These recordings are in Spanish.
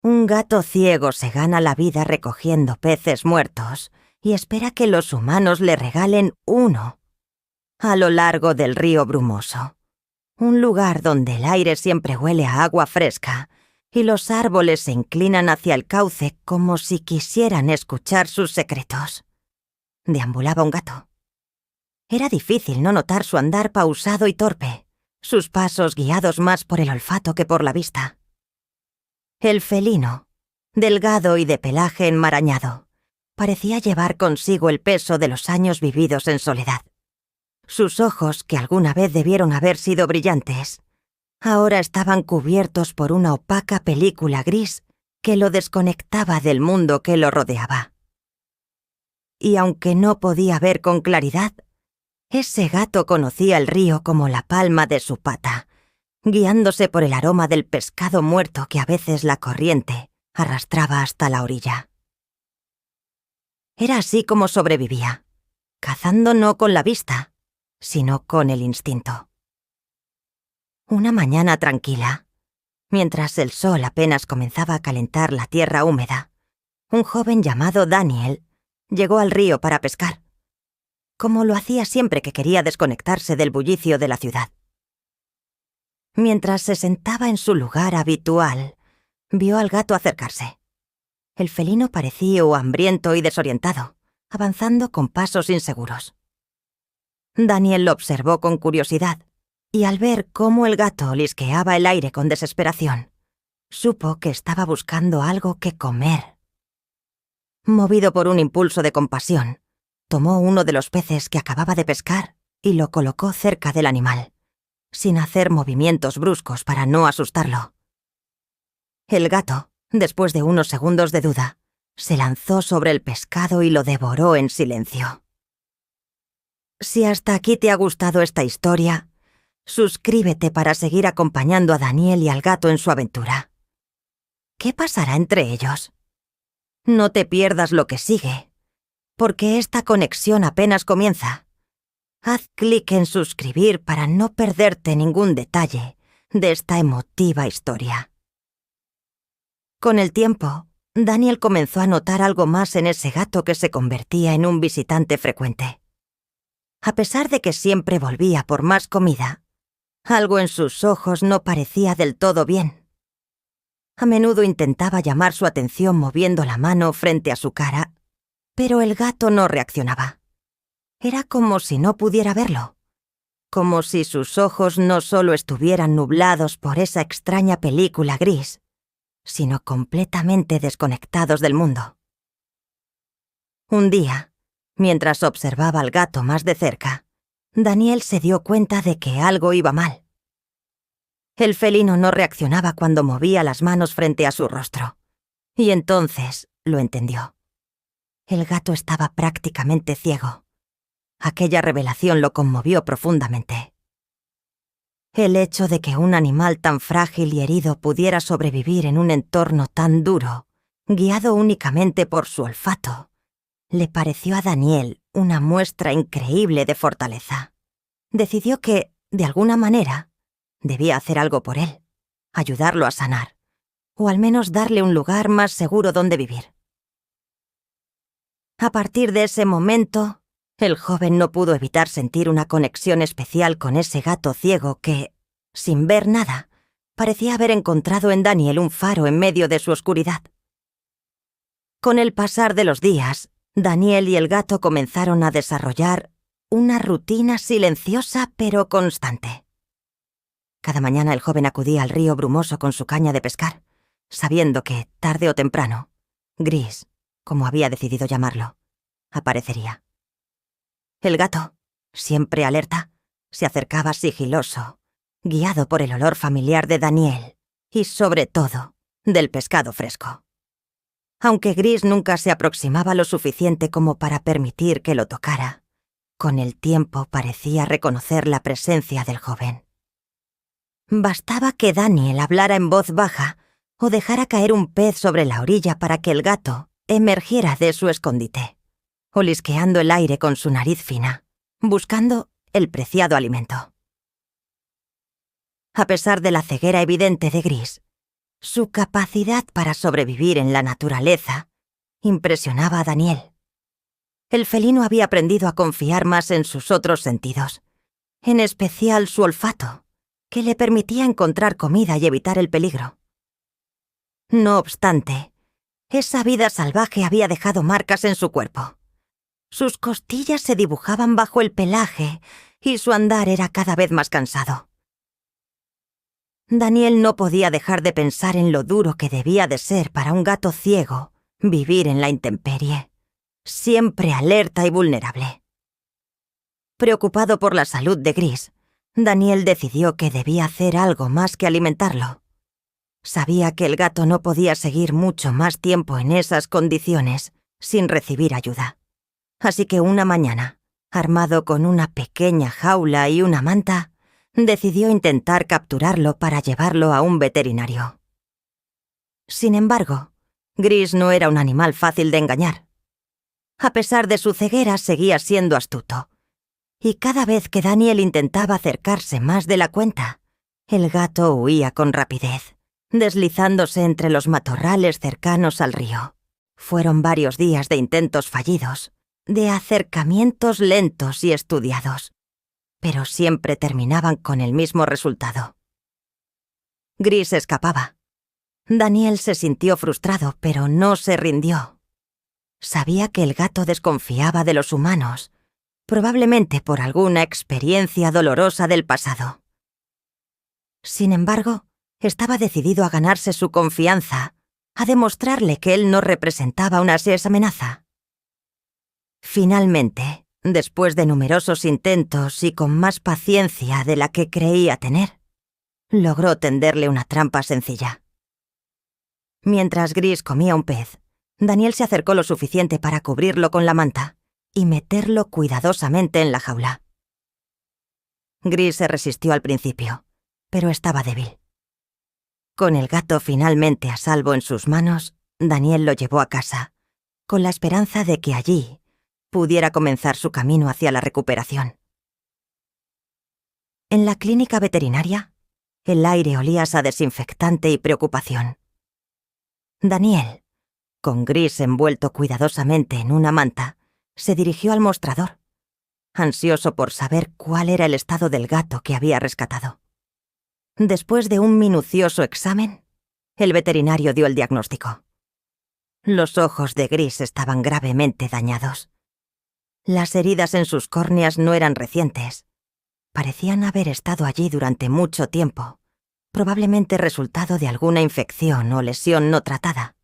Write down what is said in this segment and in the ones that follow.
Un gato ciego se gana la vida recogiendo peces muertos y espera que los humanos le regalen uno. A lo largo del río Brumoso, un lugar donde el aire siempre huele a agua fresca y los árboles se inclinan hacia el cauce como si quisieran escuchar sus secretos. Deambulaba un gato. Era difícil no notar su andar pausado y torpe, sus pasos guiados más por el olfato que por la vista. El felino, delgado y de pelaje enmarañado, parecía llevar consigo el peso de los años vividos en soledad. Sus ojos, que alguna vez debieron haber sido brillantes, ahora estaban cubiertos por una opaca película gris que lo desconectaba del mundo que lo rodeaba. Y aunque no podía ver con claridad, ese gato conocía el río como la palma de su pata, guiándose por el aroma del pescado muerto que a veces la corriente arrastraba hasta la orilla. Era así como sobrevivía, cazando no con la vista, sino con el instinto. Una mañana tranquila, mientras el sol apenas comenzaba a calentar la tierra húmeda, un joven llamado Daniel llegó al río para pescar, como lo hacía siempre que quería desconectarse del bullicio de la ciudad. Mientras se sentaba en su lugar habitual, vio al gato acercarse. El felino parecía hambriento y desorientado, avanzando con pasos inseguros. Daniel lo observó con curiosidad, y al ver cómo el gato olisqueaba el aire con desesperación, supo que estaba buscando algo que comer. Movido por un impulso de compasión, tomó uno de los peces que acababa de pescar y lo colocó cerca del animal, sin hacer movimientos bruscos para no asustarlo. El gato, después de unos segundos de duda, se lanzó sobre el pescado y lo devoró en silencio. Si hasta aquí te ha gustado esta historia, suscríbete para seguir acompañando a Daniel y al gato en su aventura. ¿Qué pasará entre ellos? No te pierdas lo que sigue, porque esta conexión apenas comienza. Haz clic en suscribir para no perderte ningún detalle de esta emotiva historia. Con el tiempo, Daniel comenzó a notar algo más en ese gato que se convertía en un visitante frecuente. A pesar de que siempre volvía por más comida, algo en sus ojos no parecía del todo bien. A menudo intentaba llamar su atención moviendo la mano frente a su cara, pero el gato no reaccionaba. Era como si no pudiera verlo, como si sus ojos no solo estuvieran nublados por esa extraña película gris, sino completamente desconectados del mundo. Un día, mientras observaba al gato más de cerca, Daniel se dio cuenta de que algo iba mal. El felino no reaccionaba cuando movía las manos frente a su rostro, y entonces lo entendió. El gato estaba prácticamente ciego. Aquella revelación lo conmovió profundamente. El hecho de que un animal tan frágil y herido pudiera sobrevivir en un entorno tan duro, guiado únicamente por su olfato, le pareció a Daniel una muestra increíble de fortaleza. Decidió que, de alguna manera, debía hacer algo por él, ayudarlo a sanar, o al menos darle un lugar más seguro donde vivir. A partir de ese momento, el joven no pudo evitar sentir una conexión especial con ese gato ciego que, sin ver nada, parecía haber encontrado en Daniel un faro en medio de su oscuridad. Con el pasar de los días, Daniel y el gato comenzaron a desarrollar una rutina silenciosa pero constante. Cada mañana el joven acudía al río Brumoso con su caña de pescar, sabiendo que, tarde o temprano, Gris, como había decidido llamarlo, aparecería. El gato, siempre alerta, se acercaba sigiloso, guiado por el olor familiar de Daniel y, sobre todo, del pescado fresco. Aunque Gris nunca se aproximaba lo suficiente como para permitir que lo tocara, con el tiempo parecía reconocer la presencia del joven. Bastaba que Daniel hablara en voz baja o dejara caer un pez sobre la orilla para que el gato emergiera de su escondite, olisqueando el aire con su nariz fina, buscando el preciado alimento. A pesar de la ceguera evidente de Gris, Su capacidad para sobrevivir en la naturaleza impresionaba a Daniel. El felino había aprendido a confiar más en sus otros sentidos, en especial su olfato, que le permitía encontrar comida y evitar el peligro. No obstante, esa vida salvaje había dejado marcas en su cuerpo. Sus costillas se dibujaban bajo el pelaje y su andar era cada vez más cansado. Daniel no podía dejar de pensar en lo duro que debía de ser para un gato ciego vivir en la intemperie, siempre alerta y vulnerable. Preocupado por la salud de Gris, Daniel decidió que debía hacer algo más que alimentarlo. Sabía que el gato no podía seguir mucho más tiempo en esas condiciones sin recibir ayuda. Así que una mañana, armado con una pequeña jaula y una manta, decidió intentar capturarlo para llevarlo a un veterinario. Sin embargo, Gris no era un animal fácil de engañar. A pesar de su ceguera, seguía siendo astuto. Y cada vez que Daniel intentaba acercarse más de la cuenta, el gato huía con rapidez, deslizándose entre los matorrales cercanos al río. Fueron varios días de intentos fallidos, de acercamientos lentos y estudiados, pero siempre terminaban con el mismo resultado. Gris escapaba. Daniel se sintió frustrado, pero no se rindió. Sabía que el gato desconfiaba de los humanos, probablemente por alguna experiencia dolorosa del pasado. Sin embargo, estaba decidido a ganarse su confianza, a demostrarle que él no representaba una amenaza. Finalmente, después de numerosos intentos y con más paciencia de la que creía tener, logró tenderle una trampa sencilla. Mientras Gris comía un pez, Daniel se acercó lo suficiente para cubrirlo con la manta y meterlo cuidadosamente en la jaula. Gris se resistió al principio, pero estaba débil. Con el gato finalmente a salvo en sus manos, Daniel lo llevó a casa, con la esperanza de que allí pudiera comenzar su camino hacia la recuperación. En la clínica veterinaria, el aire olía a desinfectante y preocupación. Daniel, con Gris envuelto cuidadosamente en una manta, se dirigió al mostrador, ansioso por saber cuál era el estado del gato que había rescatado. Después de un minucioso examen, el veterinario dio el diagnóstico. Los ojos de Gris estaban gravemente dañados. Las heridas en sus córneas no eran recientes. Parecían haber estado allí durante mucho tiempo, probablemente resultado de alguna infección o lesión no tratada.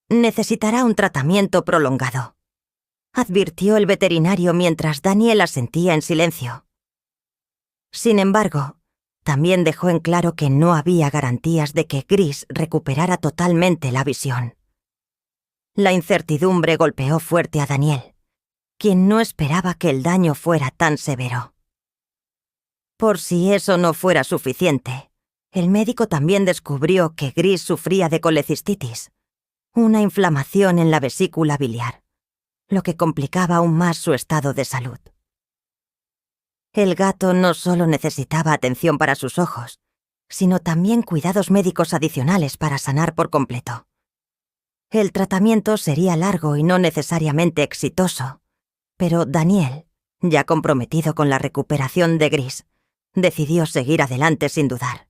Necesitará un tratamiento prolongado, advirtió el veterinario mientras Daniel asentía en silencio. Sin embargo, también dejó en claro que no había garantías de que Gris recuperara totalmente la visión. La incertidumbre golpeó fuerte a Daniel, quien no esperaba que el daño fuera tan severo. Por si eso no fuera suficiente, el médico también descubrió que Gris sufría de colecistitis, una inflamación en la vesícula biliar, lo que complicaba aún más su estado de salud. El gato no solo necesitaba atención para sus ojos, sino también cuidados médicos adicionales para sanar por completo. El tratamiento sería largo y no necesariamente exitoso, pero Daniel, ya comprometido con la recuperación de Gris, decidió seguir adelante sin dudar.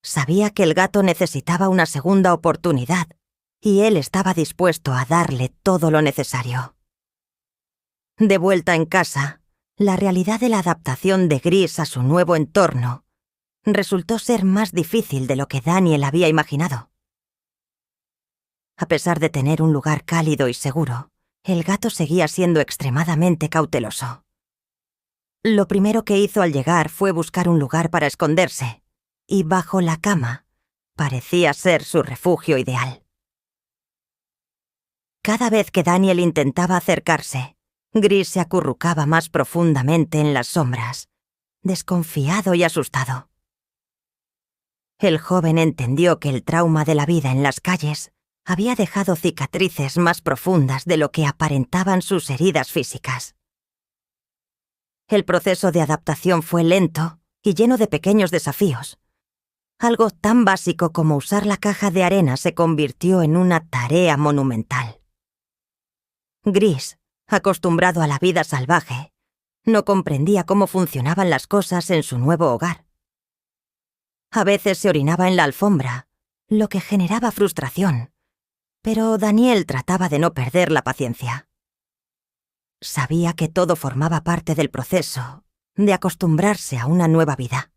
Sabía que el gato necesitaba una segunda oportunidad y él estaba dispuesto a darle todo lo necesario. De vuelta en casa, la realidad de la adaptación de Gris a su nuevo entorno resultó ser más difícil de lo que Daniel había imaginado. A pesar de tener un lugar cálido y seguro, el gato seguía siendo extremadamente cauteloso. Lo primero que hizo al llegar fue buscar un lugar para esconderse, y bajo la cama parecía ser su refugio ideal. Cada vez que Daniel intentaba acercarse, Gris se acurrucaba más profundamente en las sombras, desconfiado y asustado. El joven entendió que el trauma de la vida en las calles había dejado cicatrices más profundas de lo que aparentaban sus heridas físicas. El proceso de adaptación fue lento y lleno de pequeños desafíos. Algo tan básico como usar la caja de arena se convirtió en una tarea monumental. Gris, acostumbrado a la vida salvaje, no comprendía cómo funcionaban las cosas en su nuevo hogar. A veces se orinaba en la alfombra, lo que generaba frustración, pero Daniel trataba de no perder la paciencia. Sabía que todo formaba parte del proceso de acostumbrarse a una nueva vida.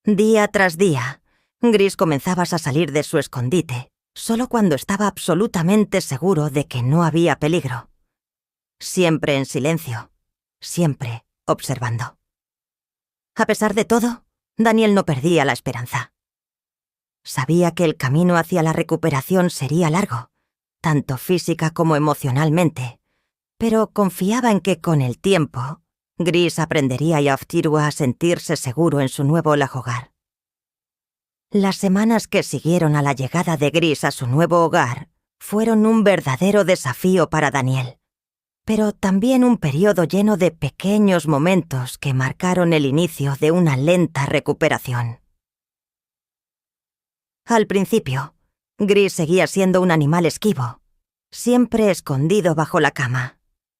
Día tras día, Gris comenzaba a salir de su escondite, solo cuando estaba absolutamente seguro de que no había peligro. Siempre en silencio, siempre observando. A pesar de todo, Daniel no perdía la esperanza. Sabía que el camino hacia la recuperación sería largo, tanto física como emocionalmente, pero confiaba en que con el tiempo, Gris aprendería y a sentirse seguro en su nuevo hogar. Las semanas que siguieron a la llegada de Gris a su nuevo hogar fueron un verdadero desafío para Daniel, pero también un periodo lleno de pequeños momentos que marcaron el inicio de una lenta recuperación. Al principio, Gris seguía siendo un animal esquivo, siempre escondido bajo la cama,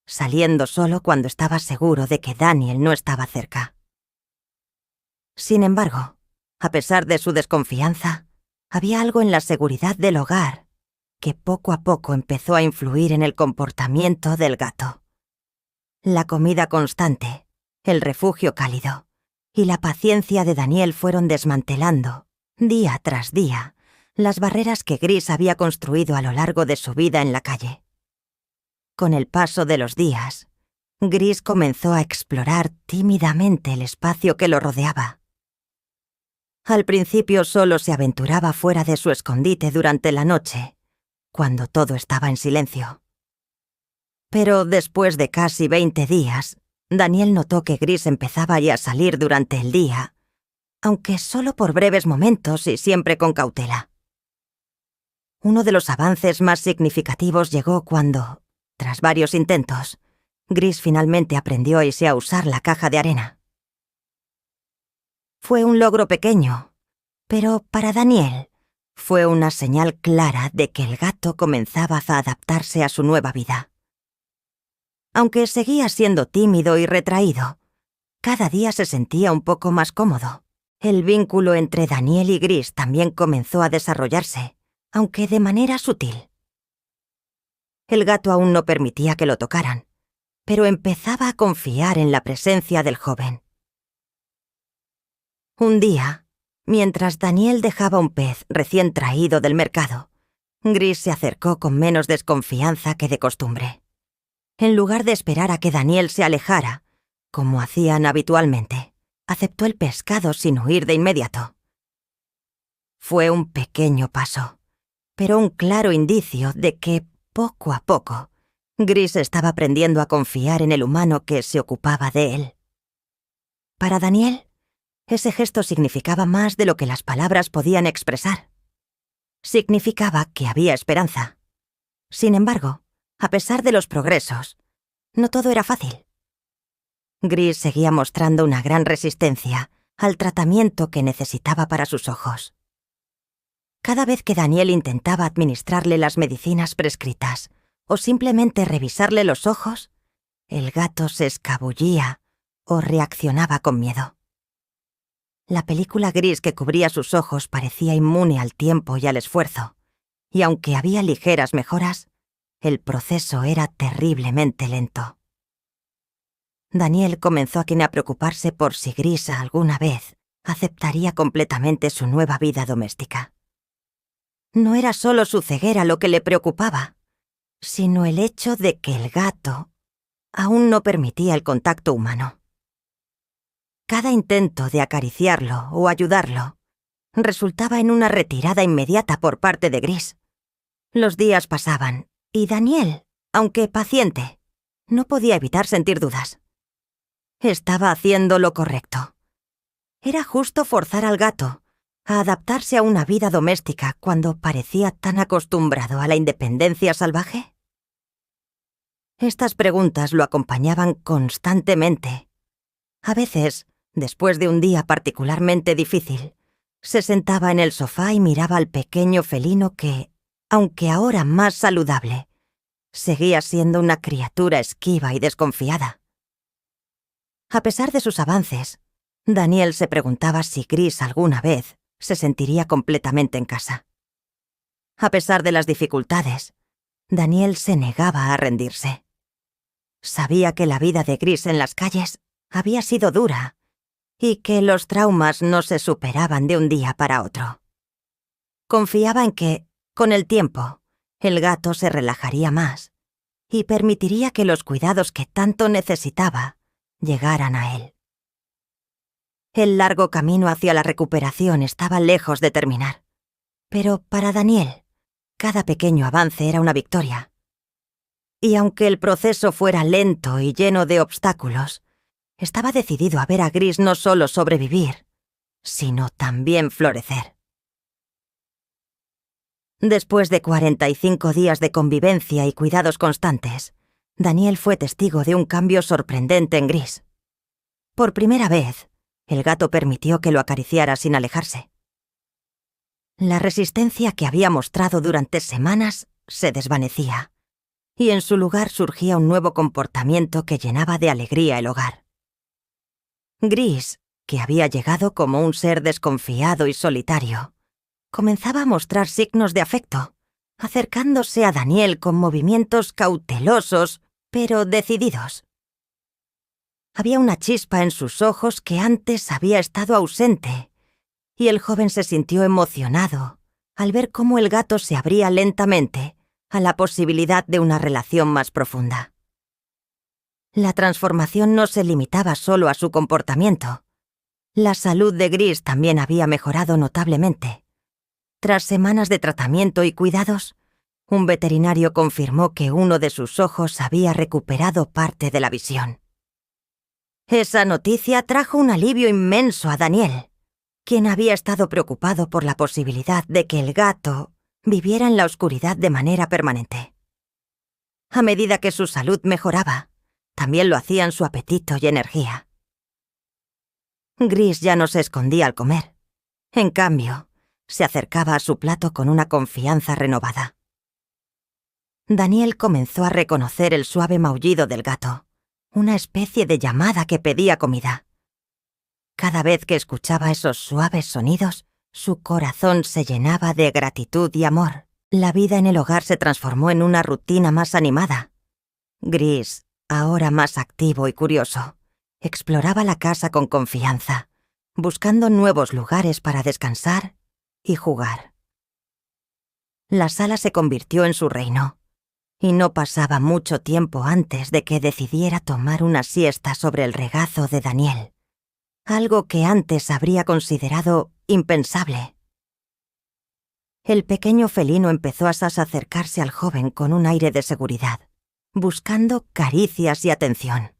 saliendo solo cuando estaba seguro de que Daniel no estaba cerca. Sin embargo, a pesar de su desconfianza, había algo en la seguridad del hogar que poco a poco empezó a influir en el comportamiento del gato. La comida constante, el refugio cálido y la paciencia de Daniel fueron desmantelando, día tras día, las barreras que Gris había construido a lo largo de su vida en la calle. Con el paso de los días, Gris comenzó a explorar tímidamente el espacio que lo rodeaba. Al principio solo se aventuraba fuera de su escondite durante la noche, cuando todo estaba en silencio. Pero después de casi 20 días, Daniel notó que Gris empezaba ya a salir durante el día, aunque solo por breves momentos y siempre con cautela. Uno de los avances más significativos llegó cuando, tras varios intentos, Gris finalmente aprendió a usar la caja de arena. Fue un logro pequeño, pero para Daniel fue una señal clara de que el gato comenzaba a adaptarse a su nueva vida. Aunque seguía siendo tímido y retraído, cada día se sentía un poco más cómodo. El vínculo entre Daniel y Gris también comenzó a desarrollarse, aunque de manera sutil. El gato aún no permitía que lo tocaran, pero empezaba a confiar en la presencia del joven. Un día, mientras Daniel dejaba un pez recién traído del mercado, Gris se acercó con menos desconfianza que de costumbre. En lugar de esperar a que Daniel se alejara, como hacían habitualmente, aceptó el pescado sin huir de inmediato. Fue un pequeño paso, pero un claro indicio de que, poco a poco, Gris estaba aprendiendo a confiar en el humano que se ocupaba de él. Para Daniel, ese gesto significaba más de lo que las palabras podían expresar. Significaba que había esperanza. Sin embargo, a pesar de los progresos, no todo era fácil. Gris seguía mostrando una gran resistencia al tratamiento que necesitaba para sus ojos. Cada vez que Daniel intentaba administrarle las medicinas prescritas o simplemente revisarle los ojos, el gato se escabullía o reaccionaba con miedo. La película gris que cubría sus ojos parecía inmune al tiempo y al esfuerzo, y aunque había ligeras mejoras, el proceso era terriblemente lento. Daniel comenzó a preocuparse por si Gris alguna vez aceptaría completamente su nueva vida doméstica. No era solo su ceguera lo que le preocupaba, sino el hecho de que el gato aún no permitía el contacto humano. Cada intento de acariciarlo o ayudarlo resultaba en una retirada inmediata por parte de Gris. Los días pasaban y Daniel, aunque paciente, no podía evitar sentir dudas. Estaba haciendo lo correcto. ¿Era justo forzar al gato a adaptarse a una vida doméstica cuando parecía tan acostumbrado a la independencia salvaje? Estas preguntas lo acompañaban constantemente. A veces, después de un día particularmente difícil, Se sentaba en el sofá y miraba al pequeño felino que, aunque ahora más saludable, seguía siendo una criatura esquiva y desconfiada. A pesar de sus avances, Daniel se preguntaba si Gris alguna vez se sentiría completamente en casa. A pesar de las dificultades, Daniel se negaba a rendirse. Sabía que la vida de Gris en las calles había sido dura y que los traumas no se superaban de un día para otro. Confiaba en que, con el tiempo, el gato se relajaría más y permitiría que los cuidados que tanto necesitaba llegaran a él. El largo camino hacia la recuperación estaba lejos de terminar, pero para Daniel, cada pequeño avance era una victoria. Y aunque el proceso fuera lento y lleno de obstáculos, estaba decidido a ver a Gris no solo sobrevivir, sino también florecer. Después de 45 días de convivencia y cuidados constantes, Daniel fue testigo de un cambio sorprendente en Gris. Por primera vez, el gato permitió que lo acariciara sin alejarse. La resistencia que había mostrado durante semanas se desvanecía, y en su lugar surgía un nuevo comportamiento que llenaba de alegría el hogar. Gris, que había llegado como un ser desconfiado y solitario, comenzaba a mostrar signos de afecto, acercándose a Daniel con movimientos cautelosos, pero decididos. Había una chispa en sus ojos que antes había estado ausente, y el joven se sintió emocionado al ver cómo el gato se abría lentamente a la posibilidad de una relación más profunda. La transformación no se limitaba solo a su comportamiento. La salud de Gris también había mejorado notablemente. Tras semanas de tratamiento y cuidados, un veterinario confirmó que uno de sus ojos había recuperado parte de la visión. Esa noticia trajo un alivio inmenso a Daniel, quien había estado preocupado por la posibilidad de que el gato viviera en la oscuridad de manera permanente. A medida que su salud mejoraba, también lo hacían su apetito y energía. Gris ya no se escondía al comer. En cambio, se acercaba a su plato con una confianza renovada. Daniel comenzó a reconocer el suave maullido del gato, una especie de llamada que pedía comida. Cada vez que escuchaba esos suaves sonidos, su corazón se llenaba de gratitud y amor. La vida en el hogar se transformó en una rutina más animada. Gris, ahora más activo y curioso, exploraba la casa con confianza, buscando nuevos lugares para descansar y jugar. La sala se convirtió en su reino, y no pasaba mucho tiempo antes de que decidiera tomar una siesta sobre el regazo de Daniel, algo que antes habría considerado impensable. El pequeño felino empezó a acercarse al joven con un aire de seguridad, buscando caricias y atención.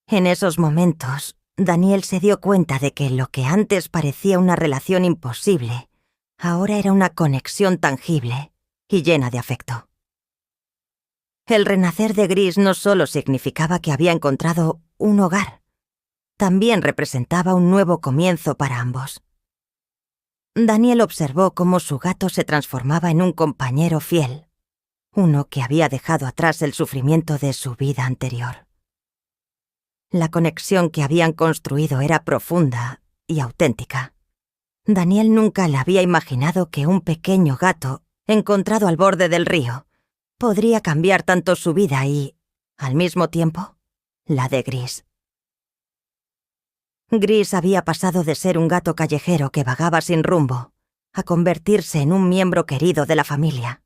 En esos momentos, Daniel se dio cuenta de que lo que antes parecía una relación imposible, ahora era una conexión tangible y llena de afecto. El renacer de Gris no solo significaba que había encontrado un hogar, también representaba un nuevo comienzo para ambos. Daniel observó cómo su gato se transformaba en un compañero fiel, uno que había dejado atrás el sufrimiento de su vida anterior. La conexión que habían construido era profunda y auténtica. Daniel nunca le había imaginado que un pequeño gato, encontrado al borde del río, podría cambiar tanto su vida y, al mismo tiempo, la de Gris. Gris había pasado de ser un gato callejero que vagaba sin rumbo a convertirse en un miembro querido de la familia.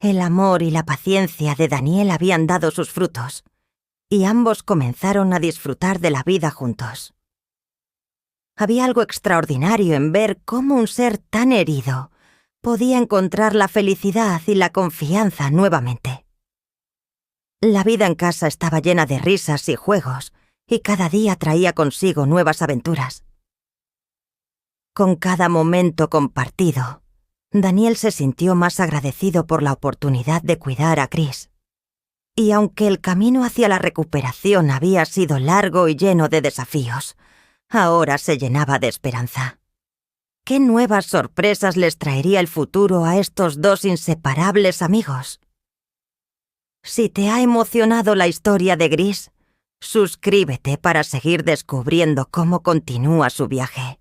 El amor y la paciencia de Daniel habían dado sus frutos, y ambos comenzaron a disfrutar de la vida juntos. Había algo extraordinario en ver cómo un ser tan herido podía encontrar la felicidad y la confianza nuevamente. La vida en casa estaba llena de risas y juegos, y cada día traía consigo nuevas aventuras. Con cada momento compartido, Daniel se sintió más agradecido por la oportunidad de cuidar a Gris. Y aunque el camino hacia la recuperación había sido largo y lleno de desafíos, ahora se llenaba de esperanza. ¿Qué nuevas sorpresas les traería el futuro a estos dos inseparables amigos? Si te ha emocionado la historia de Gris, suscríbete para seguir descubriendo cómo continúa su viaje.